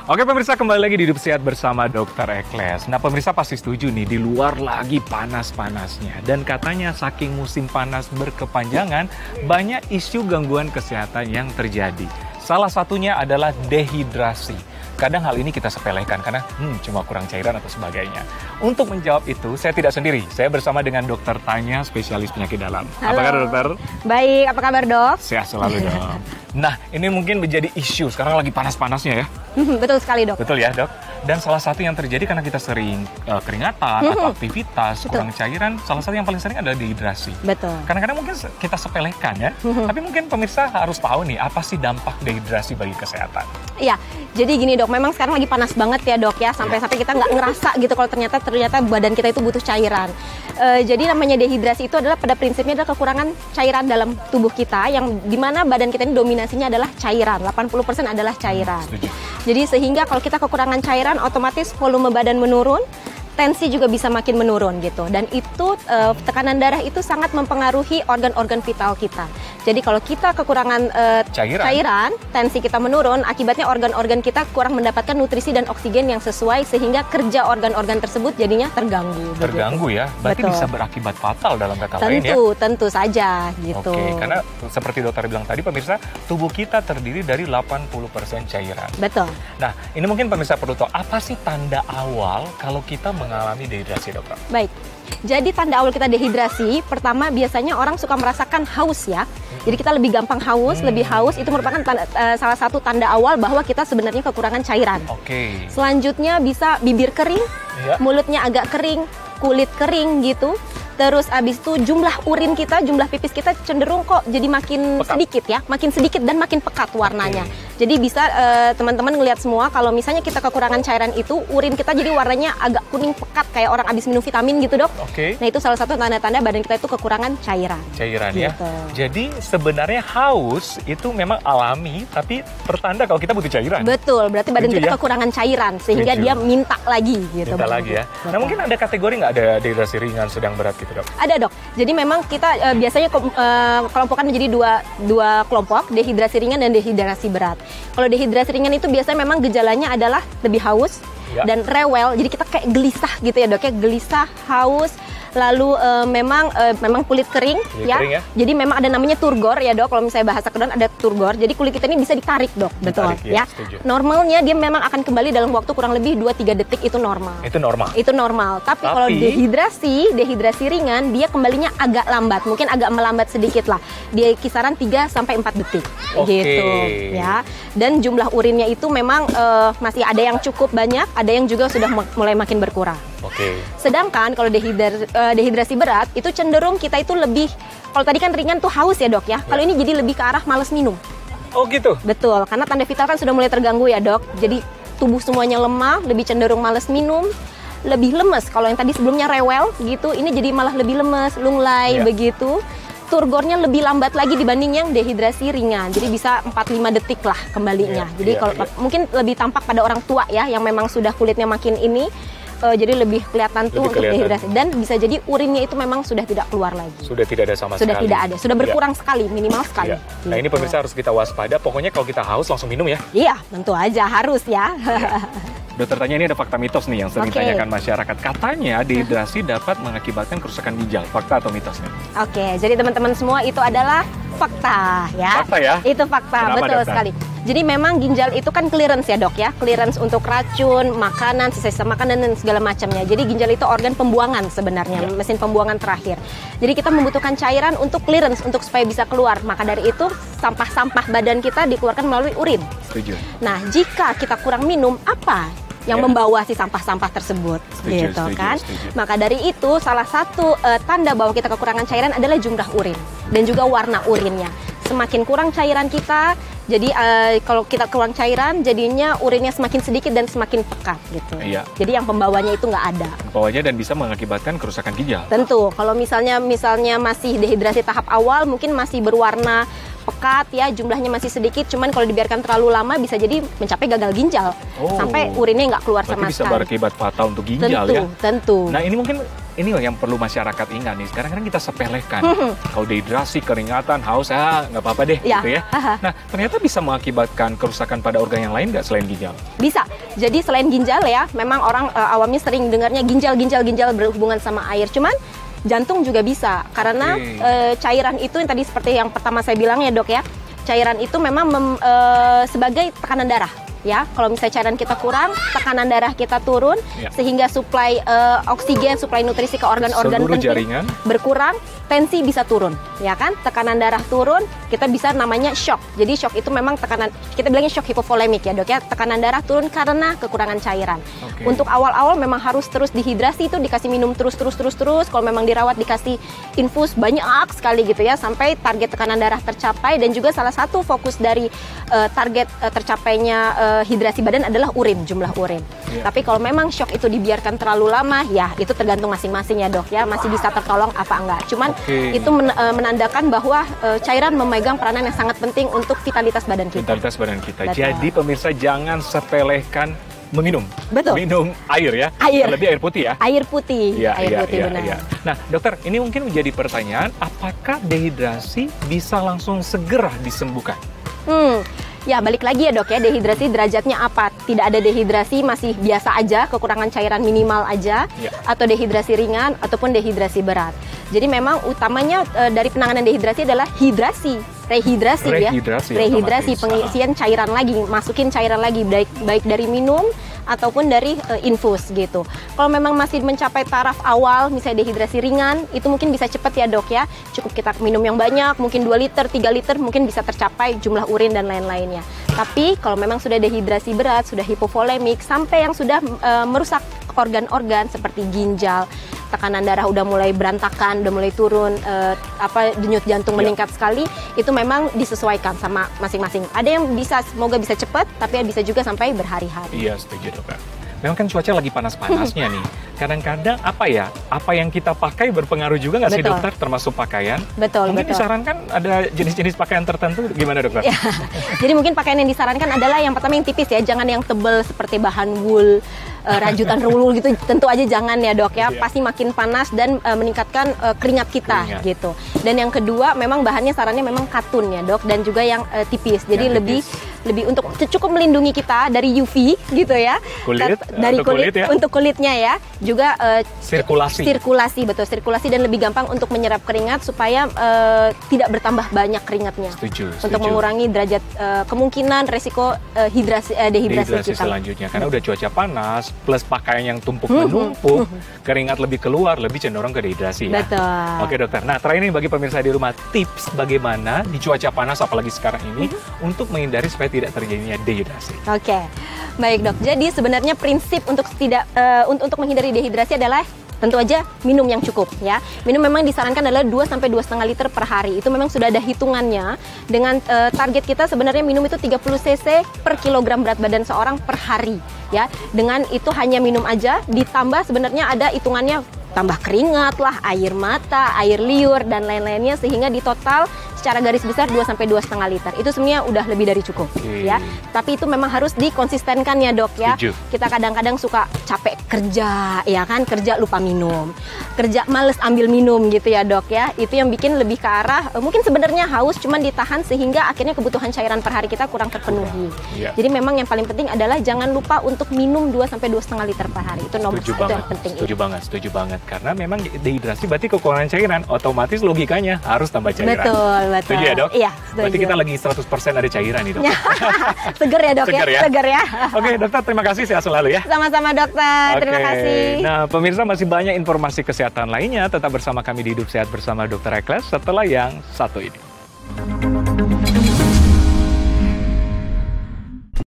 Oke pemirsa, kembali lagi di Hidup Sehat bersama Dr. Ekles. Nah pemirsa pasti setuju nih, di luar lagi panas-panasnya. Dan katanya saking musim panas berkepanjangan, banyak isu gangguan kesehatan yang terjadi. Salah satunya adalah dehidrasi. Kadang hal ini kita sepelekan karena cuma kurang cairan atau sebagainya. Untuk menjawab itu, saya tidak sendiri. Saya bersama dengan Dr. Tanya, spesialis penyakit dalam. Halo. Apa kabar dokter? Baik, apa kabar dok? Sehat selalu dok. Nah, ini mungkin menjadi isu. Sekarang lagi panas-panasnya ya. Betul sekali dok. Betul ya dok. Dan salah satu yang terjadi karena kita sering keringatan atau aktivitas, kurang cairan, salah satu yang paling sering adalah dehidrasi. Betul. Kadang-kadang mungkin kita sepelekan ya, tapi mungkin pemirsa harus tahu nih, apa sih dampak dehidrasi bagi kesehatan? Iya, jadi gini dok, memang sekarang lagi panas banget ya dok ya, sampai-sampai kita nggak ngerasa gitu kalau ternyata badan kita itu butuh cairan. Jadi namanya dehidrasi itu adalah pada prinsipnya adalah kekurangan cairan dalam tubuh kita, yang dimana badan kita ini dominasinya adalah cairan, 80% adalah cairan. Setuju. Jadi sehingga kalau kita kekurangan cairan, otomatis volume badan menurun, tensi juga bisa makin menurun gitu. Dan itu tekanan darah itu sangat mempengaruhi organ-organ vital kita. Jadi kalau kita kekurangan cairan, tensi kita menurun, akibatnya organ-organ kita kurang mendapatkan nutrisi dan oksigen yang sesuai, sehingga kerja organ-organ tersebut jadinya terganggu. Terganggu begitu. Ya? Berarti Betul. bisa berakibat fatal dalam kata lain ya? Tentu saja gitu. Oke, karena seperti dokter bilang tadi pemirsa, tubuh kita terdiri dari 80% cairan. Betul. Nah, ini mungkin pemirsa perlu tahu, apa sih tanda awal kalau kita mengalami dehidrasi dokter? Baik, jadi tanda awal kita dehidrasi, pertama biasanya orang suka merasakan haus ya. Jadi kita lebih gampang haus, lebih haus, itu merupakan salah satu tanda awal bahwa kita sebenarnya kekurangan cairan. Oke. Selanjutnya bisa bibir kering, mulutnya agak kering, kulit kering gitu. Terus abis itu jumlah urin kita, jumlah pipis kita cenderung kok jadi makin pekat. sedikit ya, makin sedikit dan makin pekat warnanya. Jadi bisa teman-teman ngelihat semua kalau misalnya kita kekurangan cairan itu, urin kita jadi warnanya agak kuning pekat kayak orang abis minum vitamin gitu dok. Oke. Nah itu salah satu tanda-tanda badan kita itu kekurangan cairan. Cairan ya. Gitu. Jadi sebenarnya haus itu memang alami, tapi pertanda kalau kita butuh cairan. Betul, berarti badan Setuju kita ya? kekurangan cairan sehingga Setuju. dia minta lagi gitu. Minta lagi ya. Nah mungkin ada kategori nggak, ada dehidrasi ringan, sedang, berat gitu dok? Ada dok. Jadi memang kita biasanya kelompokkan menjadi dua kelompok, dehidrasi ringan dan dehidrasi berat. Kalau dehidrasi ringan itu biasanya memang gejalanya adalah lebih haus dan rewel. Jadi kita kayak gelisah gitu ya dok, kayak gelisah, haus. Lalu memang kulit kering ya. Kering ya. Jadi memang ada namanya turgor ya dok. Kalau misalnya bahasa kedokteran ada turgor. Jadi kulit kita ini bisa ditarik dok, betul ya. Normalnya dia memang akan kembali dalam waktu kurang lebih 2-3 detik, itu normal. Itu normal. Itu normal. Tapi kalau dehidrasi ringan, dia kembalinya agak lambat, mungkin agak melambat sedikit lah. Dia kisaran 3-4 detik gitu ya. Dan jumlah urinnya itu memang masih ada yang cukup banyak, ada yang juga sudah mulai makin berkurang. Oke. Sedangkan kalau dehidrasi berat itu cenderung kita itu lebih, kalau tadi kan ringan tuh haus ya dok ya. Kalau ini jadi lebih ke arah malas minum. Oh gitu? Betul, karena tanda vital kan sudah mulai terganggu ya dok. Jadi tubuh semuanya lemah, lebih cenderung malas minum, lebih lemes. Kalau yang tadi sebelumnya rewel gitu, ini jadi malah lebih lemes, lunglai begitu. Turgornya lebih lambat lagi dibanding yang dehidrasi ringan. Jadi bisa 4-5 detik lah kembalinya. Jadi kalau mungkin lebih tampak pada orang tua ya, yang memang sudah kulitnya makin ini, jadi lebih kelihatan tuh untuk dehidrasi. Dan bisa jadi urinnya itu memang sudah tidak keluar lagi. Sudah tidak ada sama sekali. Sudah tidak ada, sudah berkurang sekali, minimal sekali. Nah ini pemirsa harus kita waspada, pokoknya kalau kita haus langsung minum ya. Iya, tentu aja, harus ya. Dokter Tanya, ini ada fakta mitos nih yang sering ditanyakan masyarakat. Katanya dehidrasi dapat mengakibatkan kerusakan ginjal. Fakta atau mitosnya? Oke, jadi teman-teman semua itu adalah fakta ya. Fakta ya? Itu fakta. Kenapa, betul dokter? sekali. Jadi memang ginjal itu kan clearance ya dok ya. Clearance untuk racun, makanan, sisa-sisa makanan dan segala macamnya. Jadi ginjal itu organ pembuangan sebenarnya, mesin pembuangan terakhir. Jadi kita membutuhkan cairan untuk clearance, untuk supaya bisa keluar. Maka dari itu sampah-sampah badan kita dikeluarkan melalui urin. Setuju. Nah jika kita kurang minum, apa yang membawa si sampah-sampah tersebut, gitu kan? Maka dari itu salah satu tanda bahwa kita kekurangan cairan adalah jumlah urin dan juga warna urinnya. Semakin kurang cairan kita, jadi kalau kita kurang cairan, jadinya urinnya semakin sedikit dan semakin pekat gitu. Iya. Jadi yang pembawanya itu nggak ada. Pembawanya dan bisa mengakibatkan kerusakan ginjal. Tentu, kalau misalnya masih dehidrasi tahap awal, mungkin masih berwarna pekat ya, jumlahnya masih sedikit, cuman kalau dibiarkan terlalu lama bisa jadi mencapai gagal ginjal sampai urinnya nggak keluar sama sekali. Berarti bisa berakibat fatal untuk ginjal ya. Tentu. Nah ini mungkin ini loh yang perlu masyarakat ingat nih. Sekarang kan kita sepelekan. Kalau dehidrasi, keringatan, haus, nggak apa-apa deh, gitu ya. Nah, ternyata bisa mengakibatkan kerusakan pada organ yang lain nggak selain ginjal? Bisa. Jadi selain ginjal ya, memang orang awamnya sering dengarnya ginjal berhubungan sama air. Cuman jantung juga bisa, karena cairan itu yang tadi seperti yang pertama saya bilang ya dok ya, cairan itu memang sebagai tekanan darah. Ya, kalau misalnya cairan kita kurang, tekanan darah kita turun, sehingga suplai oksigen, suplai nutrisi ke organ-organ penting jaringan berkurang, tensi bisa turun, ya kan? Tekanan darah turun, kita bisa namanya shock. Jadi shock itu memang tekanan, kita bilangnya shock hipovolemik ya dok ya, tekanan darah turun karena kekurangan cairan. Untuk awal-awal memang harus terus dihidrasi, itu dikasih minum terus. Kalau memang dirawat dikasih infus banyak sekali gitu ya, sampai target tekanan darah tercapai. Dan juga salah satu fokus dari target tercapainya hidrasi badan adalah urin, jumlah urin. Tapi kalau memang shock itu dibiarkan terlalu lama, ya itu tergantung masing-masing ya dok ya, masih bisa tertolong apa enggak. Cuman itu menandakan bahwa cairan memegang peranan yang sangat penting untuk vitalitas badan kita. Betul. Jadi pemirsa jangan sepelekan meminum. Betul. Minum air ya. Terlebih air putih ya. Air putih. Benar. Ya. Nah, dokter, ini mungkin menjadi pertanyaan, apakah dehidrasi bisa langsung segera disembuhkan? Ya, balik lagi ya dok ya, dehidrasi derajatnya apa? Tidak ada dehidrasi masih biasa aja, kekurangan cairan minimal aja, atau dehidrasi ringan, ataupun dehidrasi berat. Jadi memang utamanya dari penanganan dehidrasi adalah rehidrasi, pengisian cairan lagi, masukin cairan lagi, baik dari minum ataupun dari infus gitu. Kalau memang masih mencapai taraf awal, misalnya dehidrasi ringan, itu mungkin bisa cepat ya dok ya. Cukup kita minum yang banyak, mungkin 2 liter, 3 liter, mungkin bisa tercapai jumlah urin dan lain-lainnya. Tapi kalau memang sudah dehidrasi berat, sudah hipovolemik, sampai yang sudah merusak organ-organ seperti ginjal, tekanan darah udah mulai berantakan, udah mulai turun, denyut jantung meningkat sekali, itu memang disesuaikan sama masing-masing. Ada yang bisa, semoga bisa cepat, tapi bisa juga sampai berhari-hari. Iya, setuju dok. Memang kan cuaca lagi panas-panasnya nih. Kadang-kadang apa yang kita pakai berpengaruh juga nggak sih dokter, termasuk pakaian? Mungkin disarankan ada jenis-jenis pakaian tertentu, gimana dokter? Ya. Jadi mungkin pakaian yang disarankan adalah yang pertama yang tipis ya, jangan yang tebal seperti bahan wool, rajutan rulul gitu, tentu aja jangan ya dok ya, pasti makin panas dan meningkatkan keringat kita gitu. Dan yang kedua memang bahannya sarannya memang katun ya dok, dan juga yang tipis, jadi lebih untuk cukup melindungi kita dari UV gitu ya, dari kulit ya? Untuk kulitnya ya, juga sirkulasi dan lebih gampang untuk menyerap keringat supaya tidak bertambah banyak keringatnya. Setuju. Untuk mengurangi derajat kemungkinan resiko dehidrasi kita selanjutnya, karena udah cuaca panas plus pakaian yang tumpuk menumpuk, keringat lebih keluar, lebih cenderung ke dehidrasi ya. Betul. Oke dokter. Nah, terakhir ini bagi pemirsa di rumah, tips bagaimana di cuaca panas apalagi sekarang ini untuk menghindari supaya tidak terjadinya dehidrasi. Oke. Baik dok. Jadi sebenarnya prinsip untuk untuk menghindari dehidrasi adalah tentu aja minum yang cukup ya. Minum memang disarankan adalah 2 sampai 2,5 liter per hari. Itu memang sudah ada hitungannya. Dengan target kita sebenarnya minum itu 30 cc per kilogram berat badan seorang per hari ya. Dengan itu hanya minum aja, ditambah sebenarnya ada hitungannya, tambah keringat lah, air mata, air liur dan lain-lainnya, sehingga di total secara garis besar 2 sampai 2,5 liter. Itu sebenarnya udah lebih dari cukup ya. Tapi itu memang harus dikonsistenkan ya dok ya. Kita kadang-kadang suka capek kerja ya kan, kerja lupa minum, kerja males ambil minum gitu ya dok ya. Itu yang bikin lebih ke arah mungkin sebenarnya haus cuman ditahan sehingga akhirnya kebutuhan cairan per hari kita kurang terpenuhi. Jadi memang yang paling penting adalah jangan lupa untuk minum 2 sampai 2,5 liter per hari. Itu nomor satu yang penting. Setuju banget. Karena memang dehidrasi berarti kekurangan cairan, otomatis logikanya harus tambah cairan. Betul. Setuju ya dok? Iya, setuju. Berarti kita lagi 100% ada cairan nih dok. Seger ya dok. Seger ya. Oke dokter, terima kasih, sehat selalu ya. Sama-sama dokter, terima kasih. Nah pemirsa, masih banyak informasi kesehatan lainnya, tetap bersama kami di Hidup Sehat bersama Dr. Ekles setelah yang satu ini.